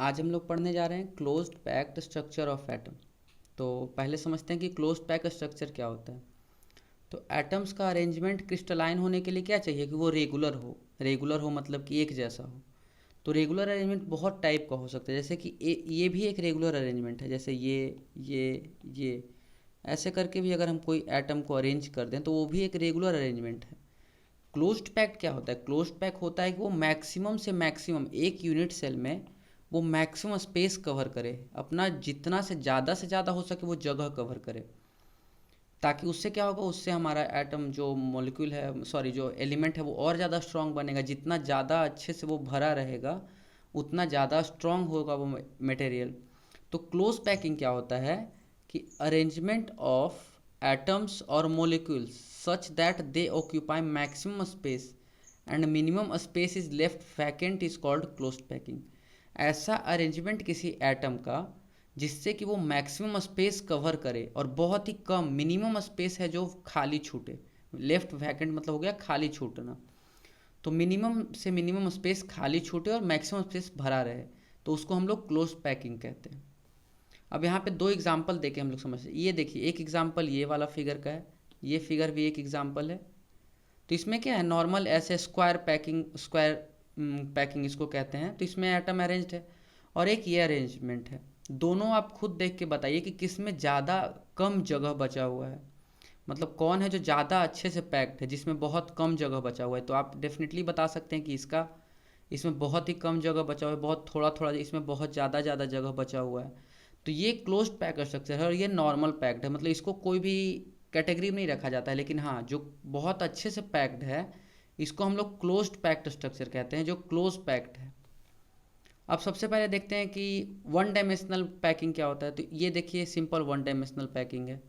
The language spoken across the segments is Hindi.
आज हम लोग पढ़ने जा रहे हैं closed packed structure of atom. तो पहले समझते हैं कि क्लोज्ड पैक्ड स्ट्रक्चर क्या होता है। तो एटम्स का अरेंजमेंट क्रिस्टलाइन होने के लिए क्या चाहिए कि वो रेगुलर हो। रेगुलर हो मतलब कि एक जैसा हो। तो रेगुलर अरेंजमेंट बहुत टाइप का हो सकता है, जैसे कि ये भी एक रेगुलर अरेंजमेंट है। जैसे ये ऐसे करके भी अगर हम कोई एटम को अरेंज कर दें तो वो भी एक रेगुलर अरेंजमेंट है। क्लोज्ड पैक्ट क्या होता है? क्लोज्ड पैक होता है कि वो मैक्सिमम से मैक्सिमम एक यूनिट सेल में वो मैक्सिमम स्पेस कवर करे, अपना जितना से ज़्यादा हो सके वो जगह कवर करे, ताकि उससे क्या होगा, उससे हमारा एटम जो मॉलिक्यूल है, सॉरी जो एलिमेंट है, वो और ज़्यादा स्ट्रांग बनेगा। जितना ज़्यादा अच्छे से वो भरा रहेगा उतना ज़्यादा स्ट्रांग होगा वो मटेरियल। तो क्लोज पैकिंग क्या होता है कि arrangement of atoms or molecules such that they occupy maximum space and minimum space is left vacant is called closed packing। ऐसा अरेंजमेंट किसी एटम का जिससे कि वो मैक्सिमम स्पेस कवर करे और बहुत ही कम मिनिमम स्पेस है जो खाली छूटे। लेफ्ट वैकेंट मतलब हो गया खाली छूटना। तो मिनिमम से मिनिमम स्पेस खाली छूटे और मैक्सिमम स्पेस भरा रहे, तो उसको हम लोग क्लोज पैकिंग कहते हैं। अब यहाँ पे दो एग्जाम्पल देके हम लोग समझते हैं। ये देखिए, एक एग्जाम्पल ये वाला फिगर का है, ये फिगर भी एक एग्जाम्पल है। तो इसमें क्या है, नॉर्मल ऐसे स्क्वायर पैकिंग, स्क्वायर पैकिंग इसको कहते हैं। तो इसमें एटम अरेंज्ड है और एक ये अरेंजमेंट है। दोनों आप खुद देख के बताइए कि किस में ज़्यादा कम जगह बचा हुआ है, मतलब कौन है जो ज़्यादा अच्छे से पैक्ड है, जिसमें बहुत कम जगह बचा हुआ है। तो आप डेफिनेटली बता सकते हैं कि इसमें बहुत ही कम जगह बचा हुआ है, बहुत थोड़ा थोड़ा, इसमें बहुत ज़्यादा ज़्यादा जगह बचा हुआ है। तो ये क्लोज्ड पैक्ड स्ट्रक्चर है और ये नॉर्मल पैक्ड है, मतलब इसको कोई भी कैटेगरी में नहीं रखा जाता है। लेकिन हाँ, जो बहुत अच्छे से पैक्ड है इसको हम लोग क्लोज्ड पैक्ड स्ट्रक्चर कहते हैं, जो क्लोज पैक्ड है। अब सबसे पहले देखते हैं कि वन डायमेंशनल पैकिंग क्या होता है। तो ये देखिए, सिंपल वन डायमेंशनल पैकिंग है।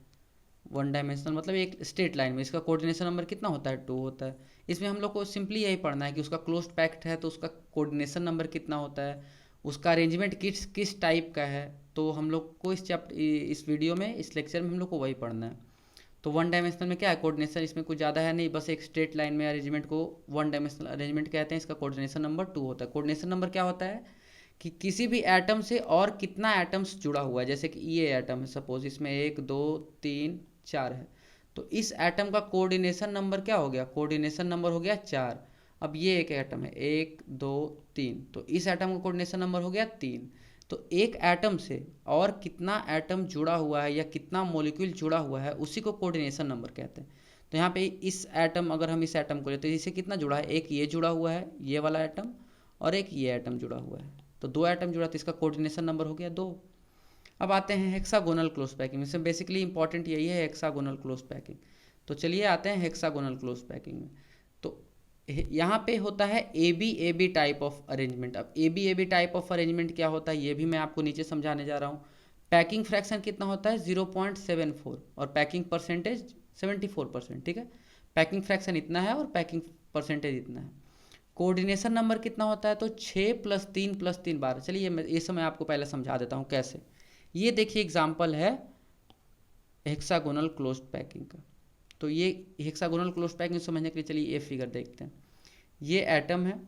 वन डायमेंशनल मतलब एक स्ट्रेट लाइन में इसका कोऑर्डिनेशन नंबर कितना होता है, 2 होता है। इसमें हम लोग को सिंपली यही पढ़ना है कि उसका क्लोज्ड पैक्ट है तो उसका कोऑर्डिनेशन नंबर कितना होता है, उसका अरेंजमेंट किस किस टाइप का है। तो हम लोग को इस वीडियो में, इस लेक्चर में हम लोग को वही पढ़ना है। तो वन डायमेंशनल में क्या है, कोऑर्डिनेशन इसमें कुछ ज़्यादा है नहीं, बस एक स्ट्रेट लाइन में अरेंजमेंट को वन डायमेंशनल अरेंजमेंट कहते हैं। इसका कोऑर्डिनेशन नंबर 2 होता है। कोऑर्डिनेशन नंबर क्या होता है कि किसी भी एटम से और कितना एटम्स जुड़ा हुआ है। जैसे कि ये एटम है, सपोज इसमें 1 2 3 4 है, तो इस एटम का कोऑर्डिनेशन नंबर क्या हो गया, कोऑर्डिनेशन नंबर हो गया 4। अब ये एक एटम है, 1 2 3, तो इस एटम का कोऑर्डिनेशन नंबर हो गया 3। तो एक एटम से और कितना एटम जुड़ा हुआ है या कितना मॉलिक्यूल जुड़ा हुआ है उसी को कोऑर्डिनेशन नंबर कहते हैं। तो यहाँ पे इस एटम, अगर हम इस एटम को लेते हैं, इससे कितना जुड़ा है, एक ये जुड़ा हुआ है ये वाला एटम, और एक ये एटम जुड़ा हुआ है। तो 2 एटम जुड़ा, तो इसका कोऑर्डिनेशन नंबर हो गया 2। अब आते हैं हेक्सागोनल क्लोज पैकिंग। इसमें बेसिकली इंपॉर्टेंट यही है, हेक्सागोनल क्लोज पैकिंग। तो चलिए आते हैं हेक्सागोनल क्लोज पैकिंग में। तो यहाँ पे होता है A B type of arrangement. अब A B type of arrangement क्या होता है ये भी मैं आपको नीचे समझाने जा रहा हूँ। पैकिंग फ्रैक्शन कितना होता है, 0.74, और पैकिंग परसेंटेज 74%। ठीक है, पैकिंग फ्रैक्शन इतना है और पैकिंग परसेंटेज इतना है। कोऑर्डिनेशन नंबर कितना होता है, तो 6 + 3 + 3 बार। चलिए मैं ये समय आपको पहले समझा देता हूँ कैसे। ये देखिए एग्जाम्पल है हेक्सागोनल क्लोज्ड पैकिंग का। तो ये हेक्सागोनल क्लोज्ड पैकिंग समझने के लिए चलिए ये फिगर देखते हैं। ये एटम है,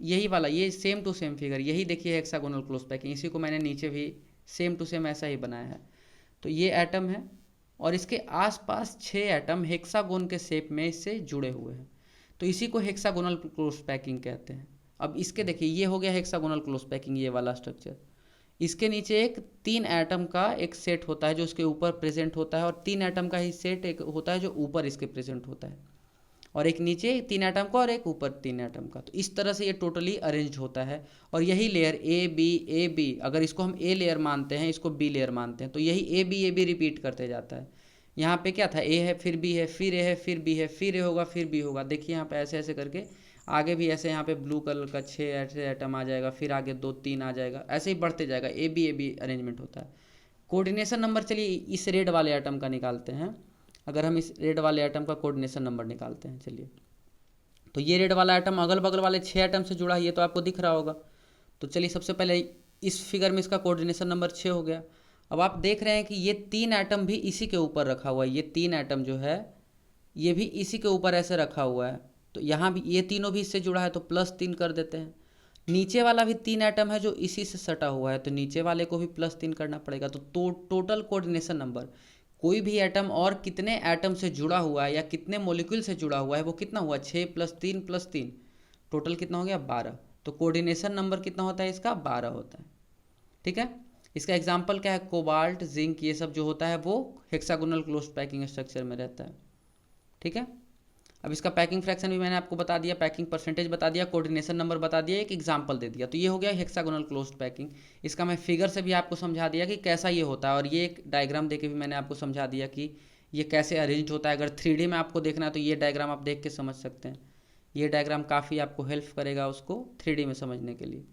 यही वाला, ये सेम टू सेम फिगर, यही देखिए हेक्सागोनल क्लोज्ड पैकिंग। इसी को मैंने नीचे भी सेम टू सेम ऐसा ही बनाया है। तो ये एटम है और इसके आसपास 6 एटम हेक्सागोन के शेप में इससे जुड़े हुए हैं, तो इसी को हेक्सागोनल क्लोज्ड पैकिंग कहते हैं। अब इसके देखिए, ये हो गया हेक्सागोनल क्लोज्ड पैकिंग, ये वाला स्ट्रक्चर। इसके नीचे एक 3 एटम का एक सेट होता है जो उसके ऊपर प्रेजेंट होता है, और 3 एटम का ही सेट एक होता है जो ऊपर इसके प्रेजेंट होता है, और एक नीचे 3 एटम का और एक ऊपर 3 एटम का। तो इस तरह से ये टोटली अरेंज होता है। और यही लेयर ए बी, अगर इसको हम ए लेयर मानते हैं, इसको बी लेयर मानते हैं, तो यही ए बी रिपीट करते जाता है। यहाँ पे क्या था, ए है फिर बी है फिर ए है फिर बी है फिर ए होगा फिर बी होगा। देखिए यहाँ पे ऐसे ऐसे करके आगे भी ऐसे, यहाँ पे ब्लू कलर का 6 ऐसे आइटम आ जाएगा, फिर आगे 2 3 आ जाएगा, ऐसे ही बढ़ते जाएगा। ए बी अरेंजमेंट होता है। कोऑर्डिनेशन नंबर चलिए इस रेड वाले आइटम का निकालते हैं। अगर हम इस रेड वाले आइटम का कोऑर्डिनेशन नंबर निकालते हैं, चलिए। तो ये रेड वाला आइटम अगल बगल वाले 6 आइटम से जुड़ा है, ये तो आपको दिख रहा होगा। तो चलिए सबसे पहले इस फिगर में इसका कोऑर्डिनेशन नंबर 6 हो गया। अब आप देख रहे हैं कि ये 3 आइटम भी इसी के ऊपर रखा हुआ है। ये 3 आइटम जो है ये भी इसी के ऊपर ऐसे रखा हुआ है। तो यहाँ भी ये तीनों भी इससे जुड़ा है, तो +3 कर देते हैं। नीचे वाला भी 3 एटम है जो इसी से सटा हुआ है, तो नीचे वाले को भी +3 करना पड़ेगा। तो टोटल कोऑर्डिनेशन नंबर, कोई भी एटम और कितने एटम से जुड़ा हुआ है या कितने मॉलिक्यूल से जुड़ा हुआ है वो कितना हुआ, 6 + 3 + 3, टोटल कितना हो गया 12। तो कोऑर्डिनेशन नंबर कितना होता है इसका, 12 होता है। ठीक है, इसका एग्जाम्पल क्या है, कोबाल्ट, जिंक, ये सब जो होता है वो हेक्सागोनल क्लोज्ड पैकिंग स्ट्रक्चर में रहता है। ठीक है, अब इसका पैकिंग फ्रैक्शन भी मैंने आपको बता दिया, पैकिंग परसेंटेज बता दिया, कोऑर्डिनेशन नंबर बता दिया, एक एग्जांपल दे दिया। तो ये हो गया हेक्सागोनल क्लोज्ड पैकिंग। इसका मैं फिगर से भी आपको समझा दिया कि कैसा ये होता है, और ये एक डायग्राम देके भी मैंने आपको समझा दिया कि ये कैसे अरेंज होता है। अगर 3D में आपको देखना है तो ये डायग्राम आप देख के समझ सकते हैं। ये डायग्राम काफ़ी आपको हेल्प करेगा उसको 3D में समझने के लिए।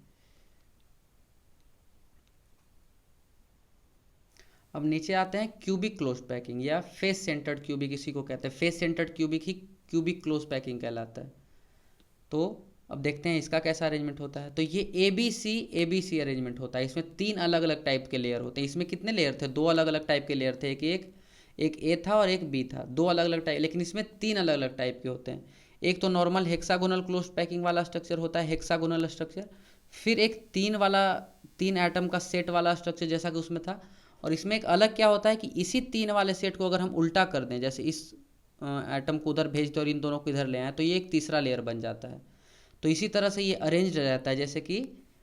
अब नीचे आते हैं क्यूबिक क्लोज पैकिंग या फेस सेंटर्ड क्यूबिक, इसी को कहते हैं फेस सेंटर्ड क्यूबिक ही क्यूबिक क्लोज पैकिंग कहलाता है। तो अब देखते हैं इसका कैसा अरेंजमेंट होता है। तो ये ABC अरेंजमेंट होता है। इसमें 3 अलग अलग टाइप के लेयर होते हैं। इसमें कितने लेयर थे, 2 अलग अलग टाइप के लेयर थे, एक ए था और एक बी था, 2 अलग अलग टाइप, लेकिन इसमें 3 अलग अलग टाइप के होते हैं। एक तो नॉर्मल हेक्सागोनल क्लोज पैकिंग वाला स्ट्रक्चर होता है, हेक्सागोनल स्ट्रक्चर। फिर एक 3 एटम का सेट वाला स्ट्रक्चर जैसा कि उसमें था। और इसमें एक अलग क्या होता है कि इसी 3 वाले सेट को अगर हम उल्टा कर दें, जैसे इस एटम को उधर भेज दें और इन दोनों को इधर ले आए, तो ये एक तीसरा लेयर बन जाता है। तो इसी तरह से ये अरेंज रहता है, जैसे कि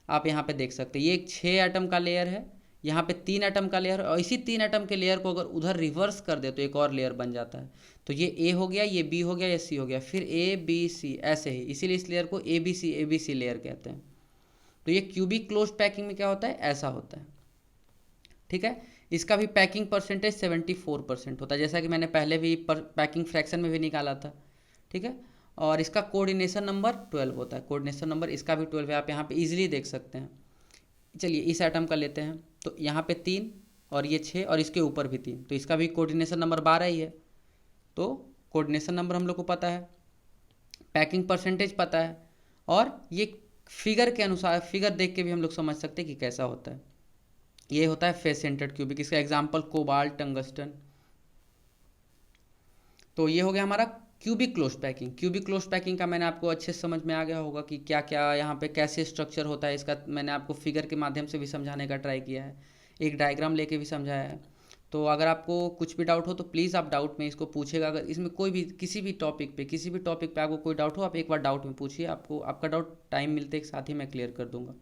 आप यहाँ पे देख सकते हैं ये एक 6 एटम का लेयर है, यहाँ पे 3 एटम का लेयर, और इसी 3 एटम के लेयर को अगर उधर रिवर्स कर दे तो एक और लेयर बन जाता है। तो ये ए हो गया, ये बी हो गया, ये सी हो गया, फिर ए बी सी, ऐसे ही, इसीलिए इस लेयर को ए बी सी लेयर कहते हैं। तो ये क्यूबिक क्लोज पैकिंग में क्या होता है, ऐसा होता है। ठीक है, इसका भी पैकिंग परसेंटेज 74% होता है, जैसा कि मैंने पहले भी पैकिंग फ्रैक्शन में भी निकाला था। ठीक है, और इसका कोऑर्डिनेशन नंबर 12 होता है। कोऑर्डिनेशन नंबर इसका भी 12 है, आप यहाँ पे इजीली देख सकते हैं। चलिए इस आइटम का लेते हैं, तो यहाँ पे 3 और ये 6 और इसके ऊपर भी 3, तो इसका भी कोऑर्डिनेशन नंबर 12 ही है। तो कोऑर्डिनेशन नंबर हम लोग को पता है, पैकिंग परसेंटेज पता है, और ये फिगर के अनुसार, फिगर देख के भी हम लोग समझ सकते हैं कि कैसा होता है। ये होता है फेस सेंटर्ड क्यूबिक। इसका एग्जांपल कोबाल्ट, टंगस्टन। तो ये हो गया हमारा cubic close packing. Cubic close packing का मैंने आपको अच्छे से समझ में आ गया होगा कि क्या क्या यहाँ पे कैसे स्ट्रक्चर होता है इसका। मैंने आपको फिगर के माध्यम से भी समझाने का ट्राई किया है, एक डायग्राम लेके भी समझाया है। तो अगर आपको कुछ भी डाउट हो तो प्लीज़ आप डाउट में इसको पूछेगा। अगर इसमें कोई भी किसी भी टॉपिक पे आपको कोई डाउट हो, आप एक बार डाउट में पूछिए, आपको आपका डाउट टाइम मिलते के साथ ही मैं क्लियर कर दूंगा।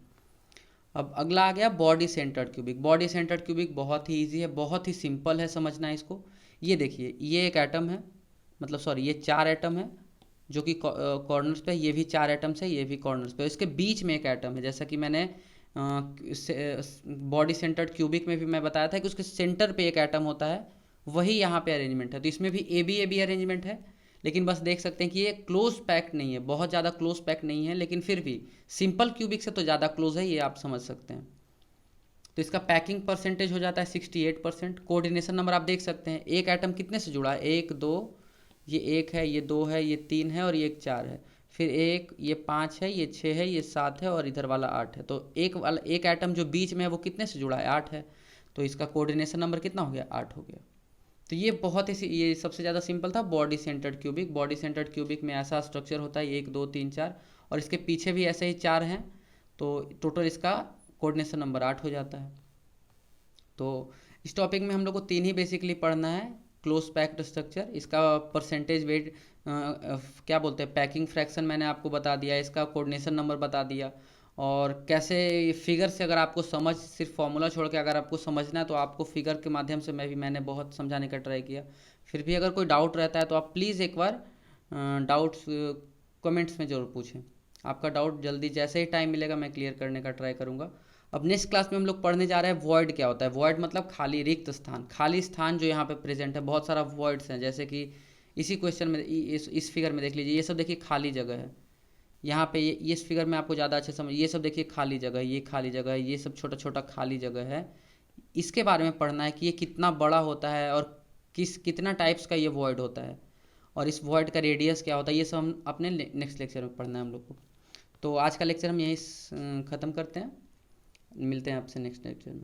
अब अगला आ गया body centred cubic. Body centred cubic बहुत ही ईजी है, बहुत ही सिंपल है समझना इसको। ये देखिए, ये एक एटम है, मतलब सॉरी ये 4 एटम है जो कि कॉर्नर्स पे, ये भी 4 एटम्स है, ये भी कॉर्नर्स पे, इसके बीच में एक एटम है। जैसा कि मैंने बॉडी सेंटर्ड क्यूबिक में भी मैं बताया था कि उसके सेंटर पे एक एटम होता है, वही यहाँ पे अरेंजमेंट है। तो इसमें भी ए बी अरेंजमेंट है, लेकिन बस देख सकते हैं कि ये क्लोज पैक नहीं है, बहुत ज़्यादा क्लोज पैक नहीं है, लेकिन फिर भी सिंपल क्यूबिक से तो ज़्यादा क्लोज है, ये आप समझ सकते हैं। तो इसका पैकिंग परसेंटेज हो जाता है 68%। कोऑर्डिनेशन नंबर आप देख सकते हैं, एक एटम कितने से जुड़ा है, 1 2, ये 1 है, ये 2 है, ये 3 है और ये 4 है, फिर ये 5 है, ये 6 है, ये 7 है और इधर वाला 8 है। तो एक एटम जो बीच में है वो कितने से जुड़ा है, 8 है। तो इसका कोऑर्डिनेशन नंबर कितना हो गया, 8 हो गया। तो ये बहुत ही, ये सबसे ज़्यादा सिंपल था body centred cubic. Body centred cubic में ऐसा स्ट्रक्चर होता है 1 2 3 4, और इसके पीछे भी ऐसे ही 4 हैं, तो टोटल इसका कोऑर्डिनेशन नंबर 8 हो जाता है। तो इस टॉपिक में हम लोग को 3 ही बेसिकली पढ़ना है, क्लोज पैक्ड स्ट्रक्चर, इसका परसेंटेज वेट क्या बोलते हैं, पैकिंग फ्रैक्शन मैंने आपको बता दिया, इसका कोऑर्डिनेशन नंबर बता दिया, और कैसे फिगर से अगर आपको समझ, सिर्फ फॉर्मूला छोड़ के अगर आपको समझना है तो आपको फिगर के माध्यम से मैंने बहुत समझाने का ट्राई किया। फिर भी अगर कोई डाउट रहता है तो आप प्लीज़ एक बार डाउट्स कमेंट्स में ज़रूर पूछें। आपका डाउट जल्दी जैसे ही टाइम मिलेगा मैं क्लियर करने का ट्राई करूँगा। अब नेक्स्ट क्लास में हम लोग पढ़ने जा रहे हैं वॉइड क्या होता है। वॉइड मतलब खाली, रिक्त स्थान, खाली स्थान जो यहाँ पे प्रेजेंट है। बहुत सारा वॉइड्स हैं, जैसे कि इसी क्वेश्चन में इस फिगर में देख लीजिए, ये सब देखिए खाली जगह है। यहाँ पे ये इस फिगर में आपको ज़्यादा अच्छे समझ, ये सब देखिए खाली जगह है, ये खाली जगह है, ये सब छोटा छोटा खाली जगह है। इसके बारे में पढ़ना है कि ये कितना बड़ा होता है और कितना टाइप्स का ये वॉइड होता है, और इस वॉइड का रेडियस क्या होता है, ये सब हम अपने नेक्स्ट लेक्चर में पढ़ना है हम लोग को। तो आज का लेक्चर हम यहीं ख़त्म करते हैं, मिलते हैं आपसे नेक्स्ट लेक्चर में।